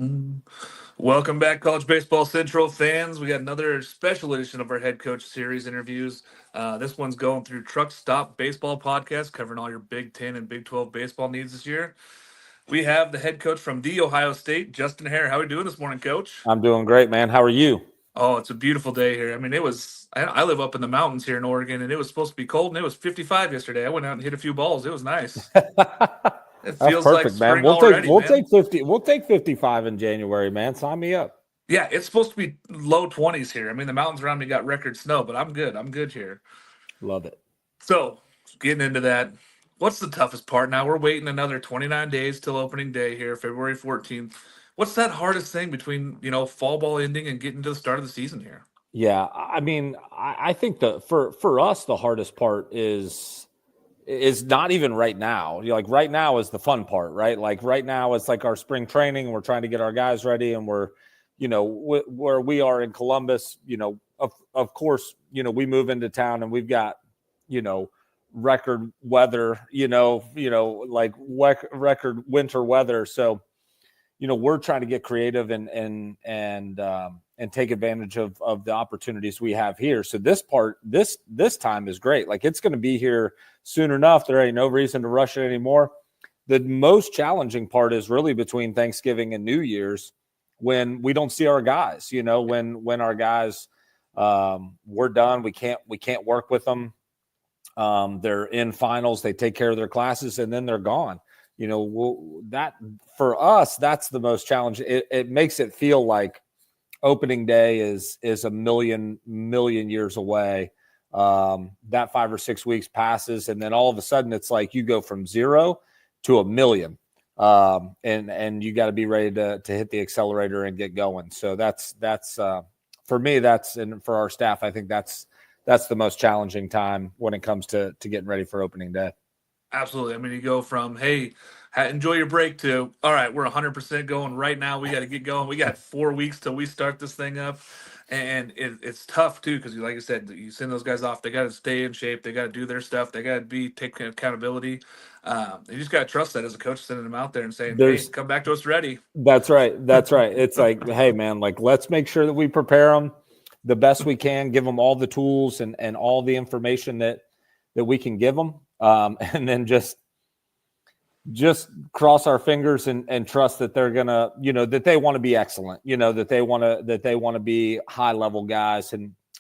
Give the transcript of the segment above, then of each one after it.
Mm. Welcome back, College Baseball Central fans. We got another special edition of our head coach series interviews. This one's going through Truck Stop Baseball Podcast, covering all your Big 10 and Big 12 baseball needs this year. We have the head coach from the Ohio State, Justin Haire. How are we doing this morning, Coach? I'm doing great, man. How are you? Oh, it's a beautiful day here. I mean, I live up in the mountains here in Oregon, and it was supposed to be cold, and it was 55 yesterday. I went out and hit a few balls. It was nice. It That's feels like perfect, man. spring already, We'll man. take 50. We'll take 55 in January, man. Sign me up. Yeah, it's supposed to be low 20s here. I mean, the mountains around me got record snow, but I'm good. I'm good here. Love it. So, getting into that, what's the toughest part? Now we're waiting another 29 days till opening day here, February 14th. What's that hardest thing between, fall ball ending and getting to the start of the season here? Yeah, I mean, I think for us the hardest part is not even right now. Like right now is the fun part, right? Like right now it's like our spring training. And we're trying to get our guys ready, and we're, where we are in Columbus. Of course, we move into town and we've got, record weather. Like record winter weather. So, we're trying to get creative and take advantage of the opportunities we have here. So this time is great. Like it's going to be here soon enough. There ain't no reason to rush it anymore. The most challenging part is really between Thanksgiving and New Year's, when we don't see our guys. When our guys, we're done. We can't work with them. They're in finals. They take care of their classes and then they're gone. That for us, that's the most challenging. It makes it feel like opening day is a million years away. That 5 or 6 weeks passes, and then all of a sudden it's like you go from 0 to 1,000,000. And you got to be ready to hit the accelerator and get going. So that's for me, and for our staff, I think that's the most challenging time when it comes to getting ready for opening day. Absolutely. I mean, you go from, hey, enjoy your break to, all right, we're 100% going right now. We got to get going. We got 4 weeks till we start this thing up. And it's tough, too, because like I said, you send those guys off. They got to stay in shape. They got to do their stuff. They got to take accountability. You just got to trust that as a coach, sending them out there and saying, hey, come back to us ready. That's right. It's like, hey, man, like let's make sure that we prepare them the best we can, give them all the tools and all the information that we can give them. And then just cross our fingers and trust that they're gonna, that they want to be excellent, that they want to be high level guys.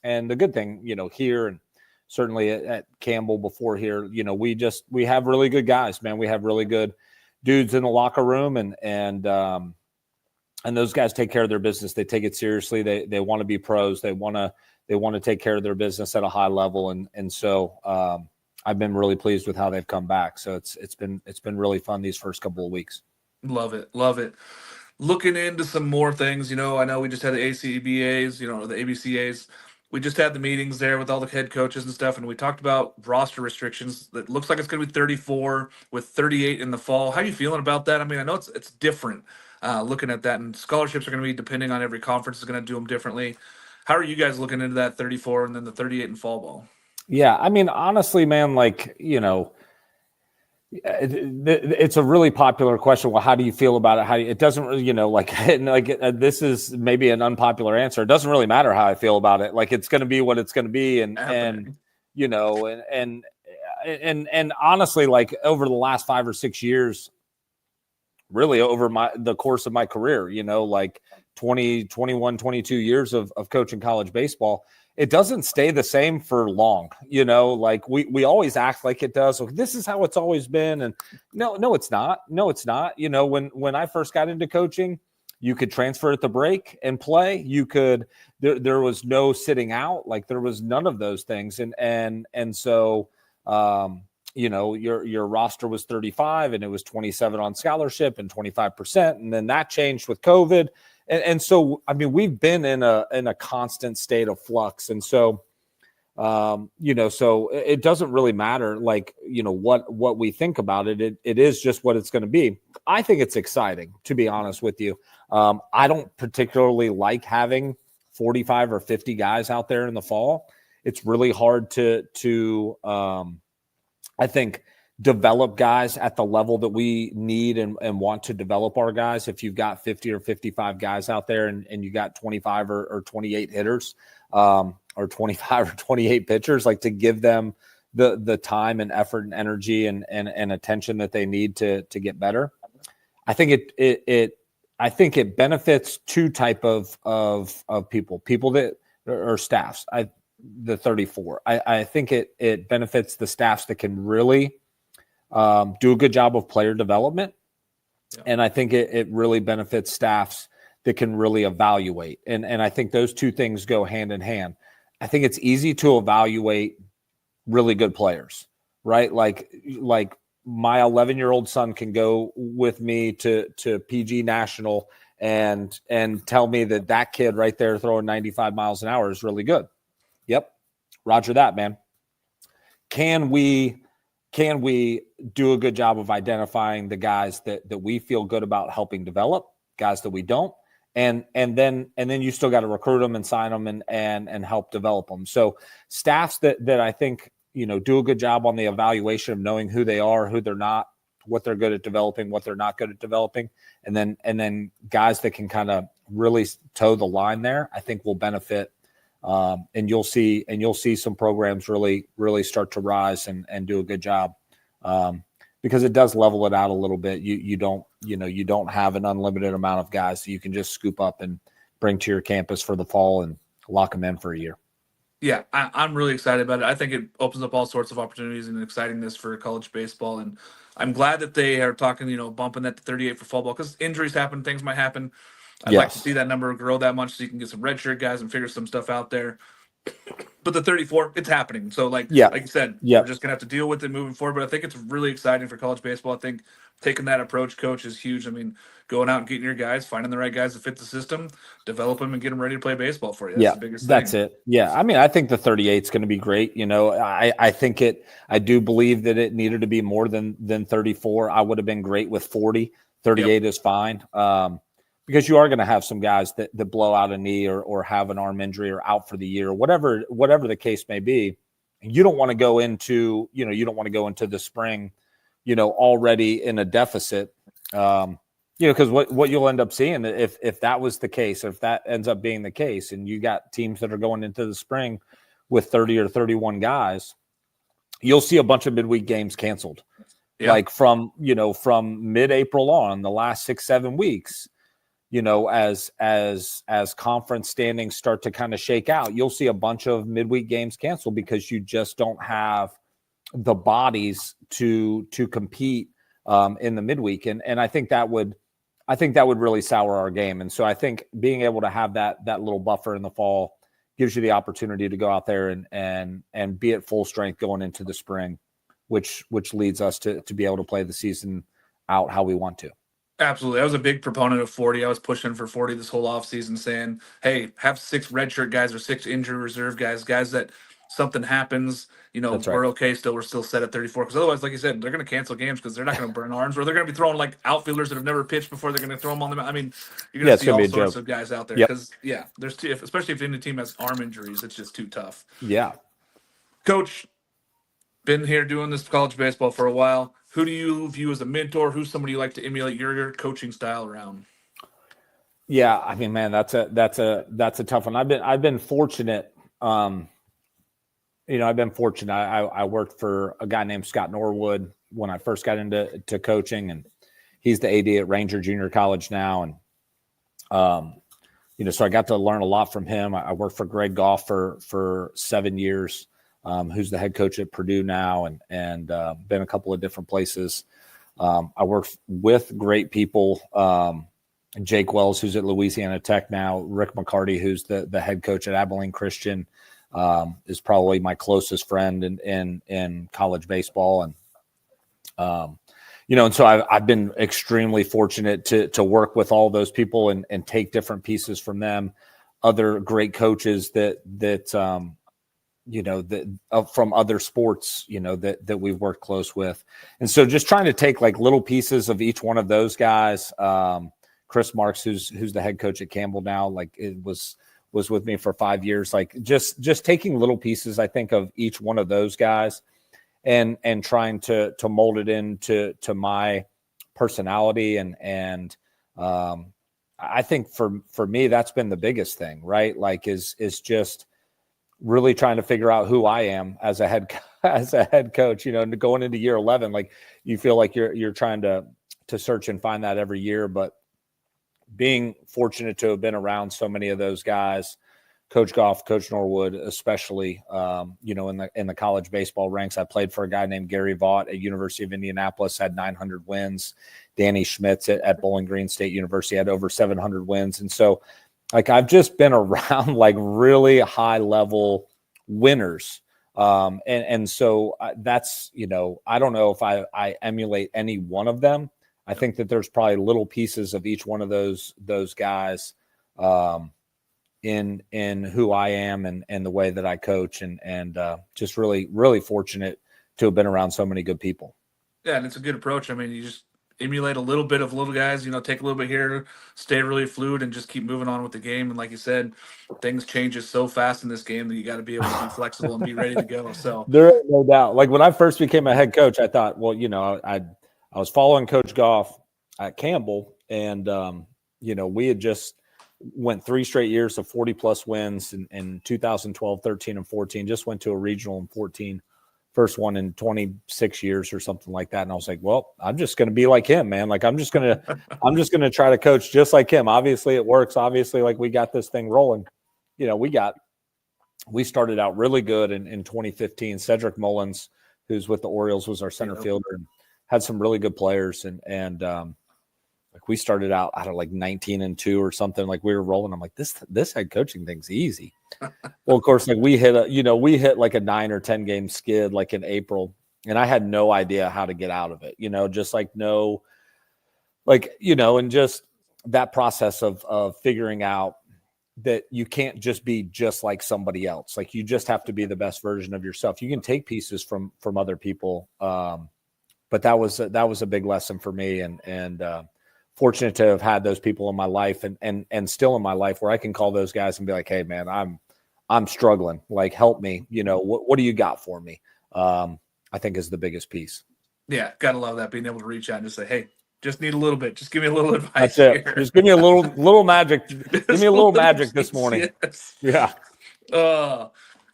And the good thing, here and certainly at Campbell before here, we have really good guys, man. We have really good dudes in the locker room, and those guys take care of their business. They take it seriously. They want to be pros. They want to take care of their business at a high level. And so, I've been really pleased with how they've come back. So it's been really fun these first couple of weeks. Love it. Looking into some more things, I know we just had the ACBAs, the ABCAs. We just had the meetings there with all the head coaches and stuff, and we talked about roster restrictions. It looks like it's going to be 34 with 38 in the fall. How are you feeling about that? I mean, I know it's different looking at that, and scholarships are going to be depending on every conference is going to do them differently. How are you guys looking into that 34 and then the 38 in fall ball? Yeah, I mean, honestly, man, like, it's a really popular question. Well, how do you feel about it? It doesn't really, this is maybe an unpopular answer. It doesn't really matter how I feel about it. Like, it's going to be what it's going to be. And honestly, like over the last 5 or 6 years, really over the course of my career, like 20, 21, 22 years of coaching college baseball, it doesn't stay the same for long. Like we always act like it does. Like, this is how it's always been. And no, it's not. No, it's not. When I first got into coaching, you could transfer at the break and play. You could, there was no sitting out. Like there was none of those things. And so, your roster was 35 and it was 27 on scholarship and 25%. And then that changed with COVID. And so, I mean, we've been in a constant state of flux. And so, so it doesn't really matter, like, what we think about it. It is just what it's going to be. I think it's exciting, to be honest with you. I don't particularly like having 45 or 50 guys out there in the fall. It's really hard to I think, develop guys at the level that we need and want to develop our guys. If you've got 50 or 55 guys out there and you got 25 or 28 hitters, or 25 or 28 pitchers, like to give them the time and effort and energy and attention that they need to get better. I think it benefits two type of people that are staffs. The 34. I think it benefits the staffs that can really do a good job of player development. Yeah. And I think it really benefits staffs that can really evaluate. And I think those two things go hand in hand. I think it's easy to evaluate really good players, right? Like my 11-year-old son can go with me to PG National and tell me that kid right there throwing 95 miles an hour is really good. Yep. Roger that, man. Can we do a good job of identifying the guys that we feel good about helping develop, guys that we don't, and then you still got to recruit them and sign them and help develop them. So staffs that I think, do a good job on the evaluation of knowing who they are, who they're not, what they're good at developing, what they're not good at developing, and then guys that can kind of really toe the line there, I think will benefit. And you'll see some programs really start to rise and do a good job, because it does level it out a little bit. You don't have an unlimited amount of guys that you can just scoop up and bring to your campus for the fall and lock them in for a year. Yeah, I'm really excited about it. I think it opens up all sorts of opportunities and excitingness for college baseball. And I'm glad that they are talking, bumping that to 38 for football, because injuries happen, things might happen. I'd like to see that number grow that much so you can get some redshirt guys and figure some stuff out there. But the 34, it's happening. So, like you said, we're just going to have to deal with it moving forward. But I think it's really exciting for college baseball. I think taking that approach, Coach, is huge. I mean, going out and getting your guys, finding the right guys that fit the system, develop them, and get them ready to play baseball for you. That's the biggest thing. That's it. Yeah, I mean, I think the 38 is going to be great. I do believe that it needed to be more than 34. I would have been great with 40. 38 is fine. Because you are going to have some guys that blow out a knee or have an arm injury or out for the year, or whatever the case may be. You don't want to go into, the spring, already in a deficit, because what you'll end up seeing if that was the case, if that ends up being the case, and you got teams that are going into the spring with 30 or 31 guys, you'll see a bunch of midweek games canceled. Yeah. Like from mid-April on, the last 6-7 weeks. As conference standings start to kind of shake out, you'll see a bunch of midweek games canceled because you just don't have the bodies to compete in the midweek. And I think that would really sour our game. And so I think being able to have that little buffer in the fall gives you the opportunity to go out there and be at full strength going into the spring, which leads us to be able to play the season out how we want to. Absolutely. I was a big proponent of 40. I was pushing for 40 this whole offseason, saying, hey, have 6 redshirt guys or 6 injury reserve guys that something happens, That's we're right. okay still. We're still set at 34. Because otherwise, like you said, they're going to cancel games because they're not going to burn arms, or they're going to be throwing like outfielders that have never pitched before. They're going to throw them on the – I mean, you're going to see all sorts of guys out there because, there's especially if any team has arm injuries, it's just too tough. Yeah. Coach, been here doing this college baseball for a while. Who do you view as a mentor? Who's somebody you like to emulate your coaching style around? Yeah, I mean, man, that's a tough one. I've been fortunate. I've been fortunate. I worked for a guy named Scott Norwood when I first got into coaching, and he's the AD at Ranger Junior College now. And so I got to learn a lot from him. I worked for Greg Goff for 7 years. Who's the head coach at Purdue now, and been a couple of different places. I work with great people. Jake Wells, who's at Louisiana Tech now, Rick McCarty, who's the head coach at Abilene Christian, is probably my closest friend in college baseball. And so I've been extremely fortunate to work with all those people and take different pieces from them. Other great coaches that from other sports, that we've worked close with. And so just trying to take like little pieces of each one of those guys. Chris Marks, who's the head coach at Campbell now, like it was with me for 5 years, like just taking little pieces, I think, of each one of those guys and trying to mold it into my personality. And I think for me, that's been the biggest thing, right? Like is just really trying to figure out who I am as a head coach, and going into year 11, like you feel like you're trying to search and find that every year. But being fortunate to have been around so many of those guys, Coach Goff, Coach Norwood, especially, in the college baseball ranks. I played for a guy named Gary Vaught at University of Indianapolis, had 900 wins. Danny Schmitz at Bowling Green State University had over 700 wins. And so, like, I've just been around like really high level winners. And so that's, I don't know if I emulate any one of them. I think that there's probably little pieces of each one of those guys in who I am and the way that I coach, and just really, really fortunate to have been around so many good people. Yeah, and it's a good approach. I mean, you just emulate a little bit of little guys, take a little bit here, stay really fluid, and just keep moving on with the game. And like you said, things changes so fast in this game that you got to be able to be flexible and be ready to go. So there is no doubt. Like when I first became a head coach, I thought, well, I was following Coach Goff at Campbell, and we had just went 3 straight years of 40+ wins in 2012, 13, and 14. Just went to a regional in 14, first one in 26 years or something like that. And I was like, well, I'm just going to be like him, man. Like I'm just going to try to coach just like him. Obviously it works. Obviously, like we got this thing rolling. We started out really good in 2015. Cedric Mullins, who's with the Orioles, was our center fielder and had some really good players. And like we started out, I don't know, like 19-2 or something. Like we were rolling. I'm like, this head coaching thing's easy. Well, of course, like we hit like a 9 or 10 game skid like in April, and I had no idea how to get out of it. Just like and just that process of figuring out that you can't just be just like somebody else. Like you just have to be the best version of yourself. You can take pieces from other people, but that was a big lesson for me, and fortunate to have had those people in my life and still in my life where I can call those guys and be like, hey man, I'm struggling. Like, help me. What do you got for me? I think is the biggest piece. Yeah. Gotta love that. Being able to reach out and just say, hey, just need a little bit. Just give me a little advice. That's it. Just give me a little magic. Give me a little magic this morning. Yes. Yeah.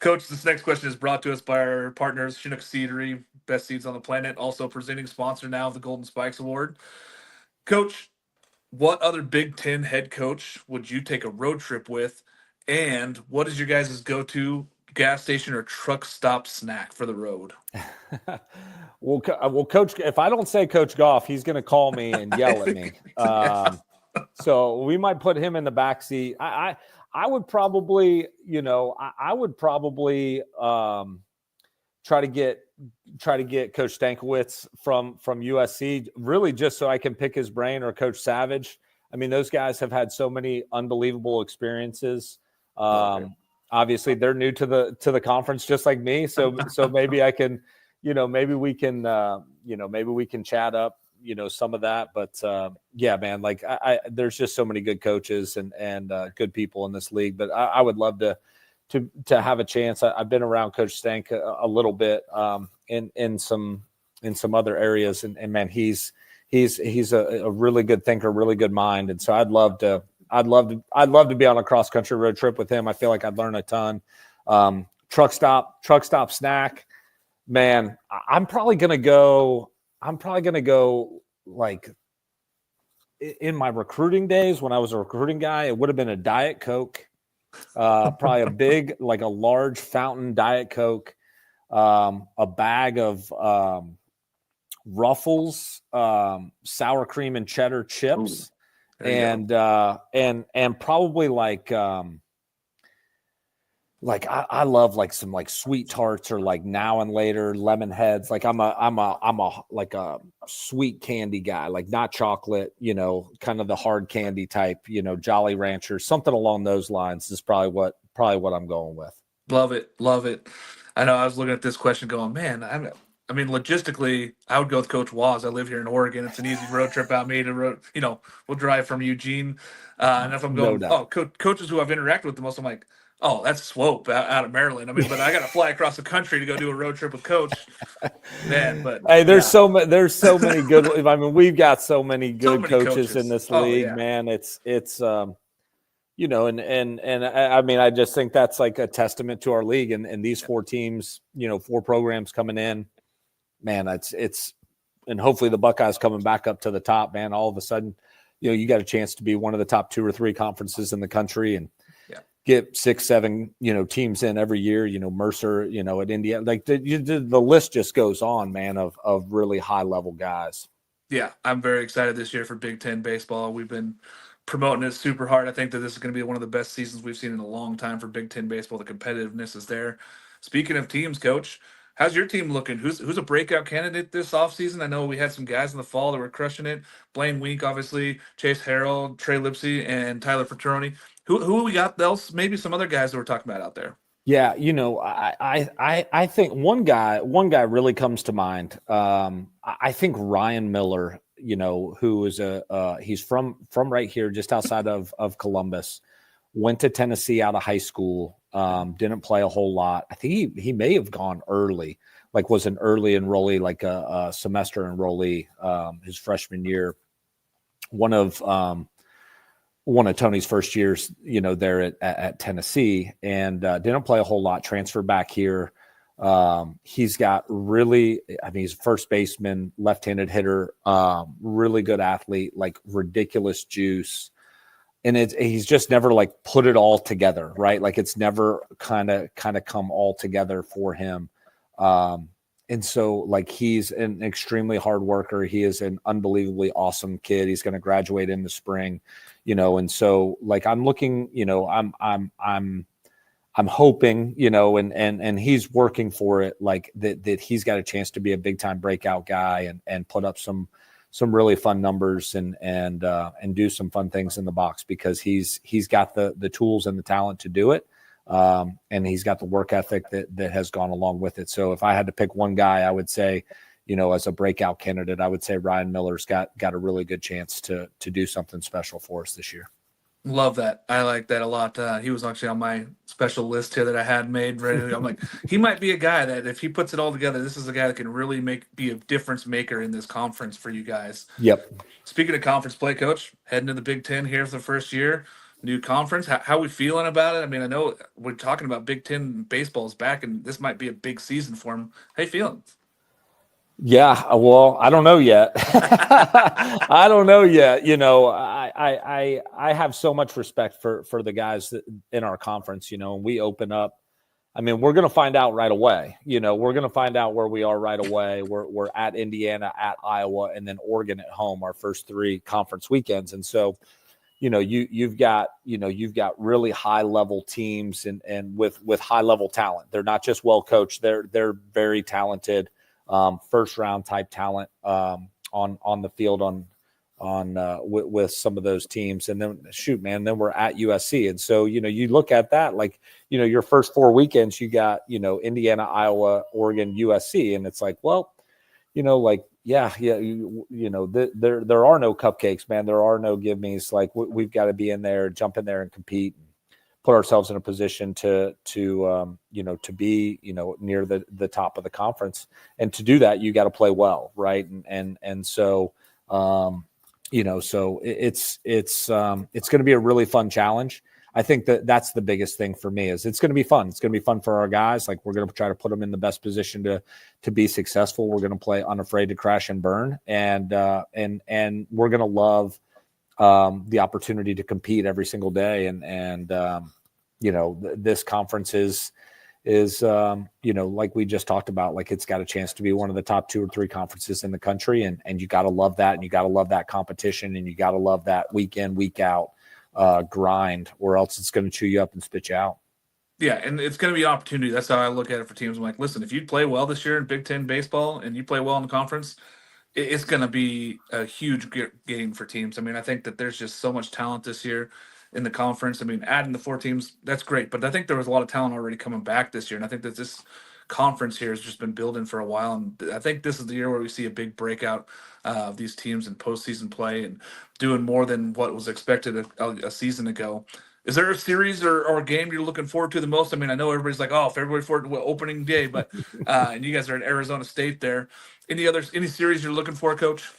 Coach, this next question is brought to us by our partners, Chinook Seedery, best seeds on the planet, also presenting sponsor now of the Golden Spikes Award. Coach, what other Big Ten head coach would you take a road trip with? And what is your guys' go-to gas station or truck stop snack for the road? Well, Coach, if I don't say Coach Goff, he's going to call me and yell at me. So we might put him in the backseat. I would probably, try to get Coach Stankiewicz from USC, really just so I can pick his brain, or Coach Savage. I mean, those guys have had so many unbelievable experiences. Obviously they're new to the conference just like me. So maybe I can, maybe we can chat up, some of that, but yeah, man, like there's just so many good coaches and good people in this league, but I would love to have a chance. I've been around Coach Stank a little bit in some other areas, and man, he's a really good thinker, really good mind, and so I'd love to be on a cross country road trip with him. I feel like I'd learn a ton. Truck stop snack, man. I'm probably gonna go like in my recruiting days when I was a recruiting guy. It would have been a Diet Coke. Probably a large fountain Diet Coke, a bag of Ruffles, sour cream and cheddar chips, and probably I love like some like sweet tarts or like Now and Later lemon heads. Like I'm a like a sweet candy guy, like not chocolate, kind of the hard candy type, Jolly Rancher, something along those lines is probably what I'm going with. Love it. I know I was looking at this question going, man, I mean, logistically, I would go with Coach Waz. I live here in Oregon. It's an easy road trip out me to we'll drive from Eugene. And if I'm going, coaches who I've interacted with the most, I'm like, Oh, that's Swope out of Maryland. I mean, but I got to fly across the country to go do a road trip with Coach. Man, but Hey, there's yeah. there's so many good. I mean, we've got so many So good many coaches in coaches. this Oh league, yeah. man. It's and I mean, I just think that's like a testament to our league and these four teams, 4 programs coming in, man. It's and hopefully the Buckeyes coming back up to the top, man. All of a sudden, you got a chance to be one of the top 2 or 3 conferences in the country and get 6, 7, teams in every year. Mercer, at Indiana, like the list just goes on, man, of really high level guys. Yeah, I'm very excited this year for Big Ten baseball. We've been promoting it super hard. I think that this is going to be one of the best seasons we've seen in a long time for Big Ten baseball. The competitiveness is there. Speaking of teams, Coach, how's your team looking? Who's a breakout candidate this offseason? I know we had some guys in the fall that were crushing it. Blaine Wink, obviously, Chase Harrell, Trey Lipsy, and Tyler Frateroni. Who we got else? Maybe some other guys that we're talking about out there. Yeah, I think one guy really comes to mind. I think Ryan Miller, who is he's from right here, just outside of Columbus, went to Tennessee out of high school, didn't play a whole lot. I think he may have gone early, like was an early enrollee, like a semester enrollee, his freshman year. One of Tony's first years, there at Tennessee, and didn't play a whole lot, transferred back here. He's got really, he's first baseman, left-handed hitter, really good athlete, like ridiculous juice. And he's just never like put it all together, right? Like it's never kind of come all together for him. And so like he's an extremely hard worker. He is an unbelievably awesome kid. He's going to graduate in the spring, and so like I'm looking, I'm hoping, and he's working for it, like that he's got a chance to be a big time breakout guy and put up some really fun numbers and do some fun things in the box because he's got the tools and the talent to do it. And he's got the work ethic that has gone along with it. So if I had to pick one guy, I would say, as a breakout candidate, I would say Ryan Miller's got a really good chance to do something special for us this year. Love that. I like that a lot. He was actually on my special list here that I had made ready. I'm like, he might be a guy that if he puts it all together, this is a guy that can really be a difference maker in this conference for you guys. Yep. Speaking of conference play, Coach, heading to the Big Ten here for the first year, new conference. How we feeling about it? I mean, I know we're talking about Big Ten baseball is back, and this might be a big season for him. How you feeling? Yeah, well, I don't know yet. I don't know yet. I have so much respect for the guys in our conference, and we open up. I mean, we're going to find out right away. We're going to find out where we are right away. We're at Indiana, at Iowa, and then Oregon at home, our first 3 conference weekends. And so, you've got really high level teams and with high level talent. They're not just well coached. They're very talented. First round type talent on the field with some of those teams. And then then we're at USC. And so, you look at that, like, your first 4 weekends, you got, Indiana, Iowa, Oregon, USC. And it's like, well, there are no cupcakes, man. There are no give me's. Like we've got to be in there, jump in there and compete. Put ourselves in a position to be, near the top of the conference. And to do that, you got to play well. Right. And so, so it's going to be a really fun challenge. I think that's the biggest thing for me is it's going to be fun. It's going to be fun for our guys. Like we're going to try to put them in the best position to be successful. We're going to play unafraid to crash and burn. And we're going to love the opportunity to compete every single day. And this conference is like we just talked about, like it's got a chance to be one of the top 2 or 3 conferences in the country. And you got to love that. And you got to love that competition. And you got to love that week in, week out grind, or else it's going to chew you up and spit you out. Yeah, and it's going to be an opportunity. That's how I look at it for teams. I'm like, listen, if you play well this year in Big Ten baseball and you play well in the conference, it's going to be a huge game for teams. I mean, I think that there's just so much talent this year in the conference. I mean, adding the 4 teams, that's great. But I think there was a lot of talent already coming back this year. And I think that this conference here has just been building for a while. And I think this is the year where we see a big breakout of these teams in postseason play and doing more than what was expected a season ago. Is there a series or game you're looking forward to the most? I mean, I know everybody's like, oh, February 4th, opening day, but and you guys are in Arizona State there. Any series you're looking for, Coach?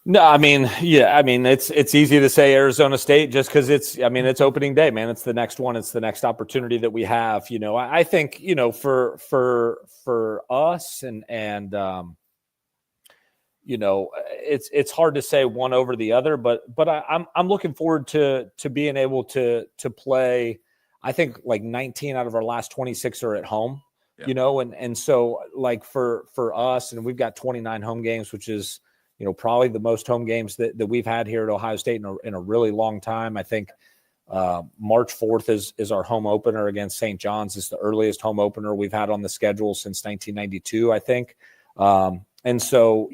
No, I mean, yeah, I mean, it's easy to say Arizona State just because it's opening day, man. It's the next one. It's the next opportunity that we have. I think, for us and it's hard to say one over the other, but I'm looking forward to being able to play. I think like 19 out of our last 26 are at home, and so like for us, and we've got 29 home games, which is, probably the most home games that we've had here at Ohio State in a really long time. I think March 4th is our home opener against St. John's. It's the earliest home opener we've had on the schedule since 1992, I think. And so,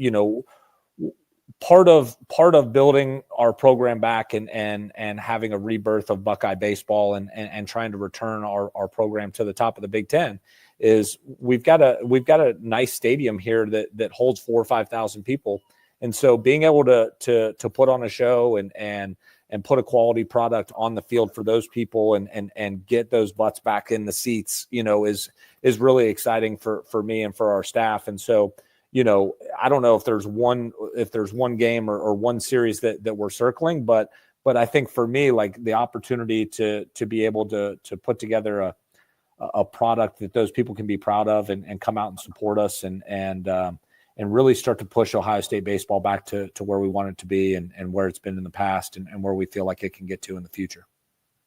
part of building our program back and having a rebirth of Buckeye baseball and trying to return our program to the top of the Big Ten is we've got a nice stadium here that holds 4,000 or 5,000 people. And so being able to put on a show and put a quality product on the field for those people and get those butts back in the seats, is really exciting for me and for our staff. And so, I don't know if there's one game or one series that we're circling, but I think for me, like the opportunity to be able to put together a product that those people can be proud of and come out and support us and really start to push Ohio State baseball back to where we want it to be and where it's been in the past and where we feel like it can get to in the future.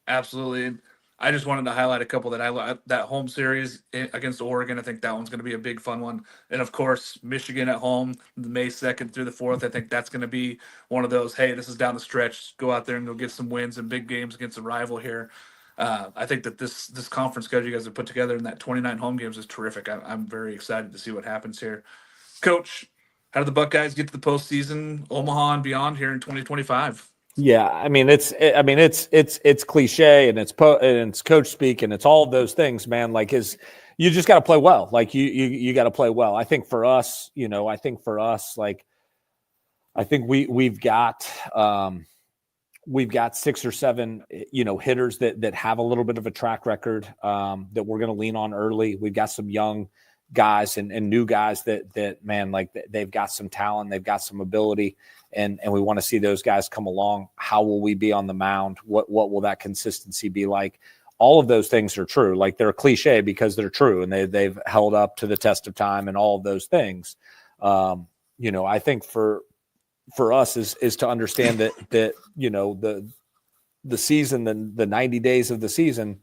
Absolutely. I just wanted to highlight a couple that home series against Oregon. I think that one's going to be a big fun one. And of course, Michigan at home, May 2nd through the 4th. I think that's going to be one of those, hey, this is down the stretch. Go out there and go get some wins and big games against a rival here. I think that this conference schedule you guys have put together in that 29 home games is terrific. I'm very excited to see what happens here. Coach, how do the Buckeyes get to the postseason, Omaha and beyond here in 2025? Yeah, I mean it's cliche and it's coach speak and it's all of those things, man. Like you just got to play well. Like you got to play well. I think for us, like I think we've got 6 or 7 hitters that have a little bit of a track record that we're going to lean on early. We've got some young guys and new guys that man, like they've got some talent, they've got some ability. And we want to see those guys come along. How will we be on the mound? What will that consistency be like? All of those things are true. Like they're cliche because they're true and they've held up to the test of time and all of those things. I think for us is to understand that the season, the 90 days of the season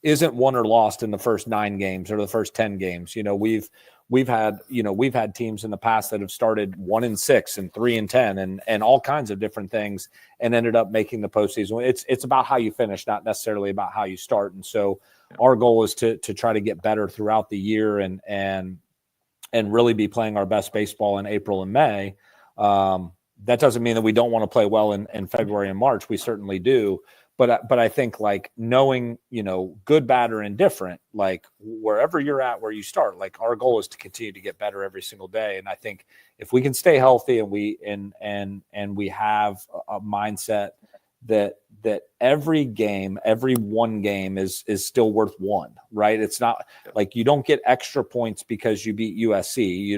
isn't won or lost in the first 9 games or the first 10 games. We've had teams in the past that have started 1-6 and 3-10 and all kinds of different things and ended up making the postseason. It's about how you finish, not necessarily about how you start. And so our goal is to try to get better throughout the year and really be playing our best baseball in April and May. That doesn't mean that we don't want to play well in February and March. We certainly do. But I think like knowing, good, bad, or indifferent, like wherever you're at, where you start, like our goal is to continue to get better every single day. And I think if we can stay healthy and we have a mindset that every one game is still worth one, right? It's not like you don't get extra points because you beat USC,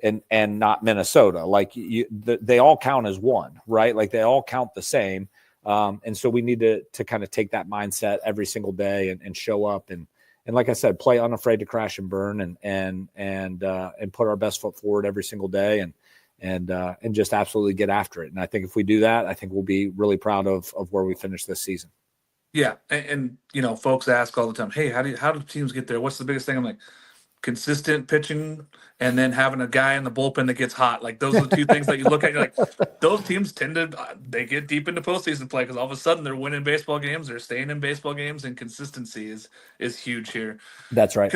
and not Minnesota. Like they all count as one, right? Like they all count the same. And so we need to kind of take that mindset every single day and show up and like I said, play unafraid to crash and burn and put our best foot forward every single day and just absolutely get after it. And I think if we do that, I think we'll be really proud of where we finish this season. Yeah. And folks ask all the time, hey, how do teams get there? What's the biggest thing? I'm like, consistent pitching and then having a guy in the bullpen that gets hot. Like those are the 2 things that you look at. You're like, those teams they get deep into postseason play because all of a sudden they're winning baseball games, they're staying in baseball games, and consistency is huge here. That's right.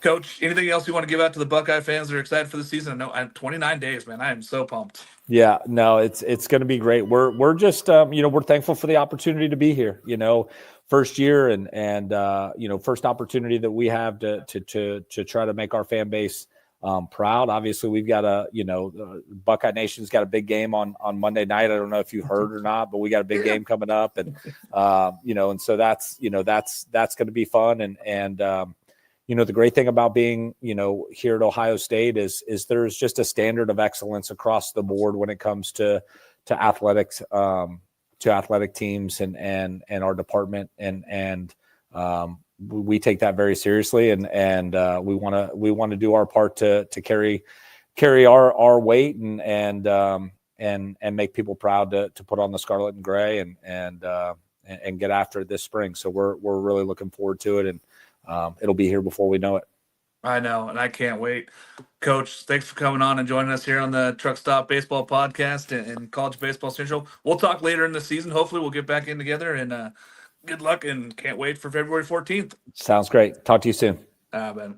Coach, anything else you want to give out to the Buckeye fans that are excited for the season? I know I'm 29 days, man. I am so pumped. Yeah, no, it's going to be great. We're just we're thankful for the opportunity to be here. First year and first opportunity that we have to try to make our fan base proud. Obviously, we've got Buckeye Nation's got a big game on Monday night. I don't know if you heard or not, but we got a big game coming up, and and so that's going to be fun. And the great thing about being here at Ohio State is there's just a standard of excellence across the board when it comes to athletics, to athletic teams and our department, and we take that very seriously, and we want to do our part to carry our weight and make people proud to put on the scarlet and gray and get after it this spring. So we're really looking forward to it, and it'll be here before we know it. I know, and I can't wait. Coach, thanks for coming on and joining us here on the Truck Stop Baseball Podcast and College Baseball Central. We'll talk later in the season. Hopefully we'll get back in together, and good luck, and can't wait for February 14th. Sounds great. Talk to you soon. Ben.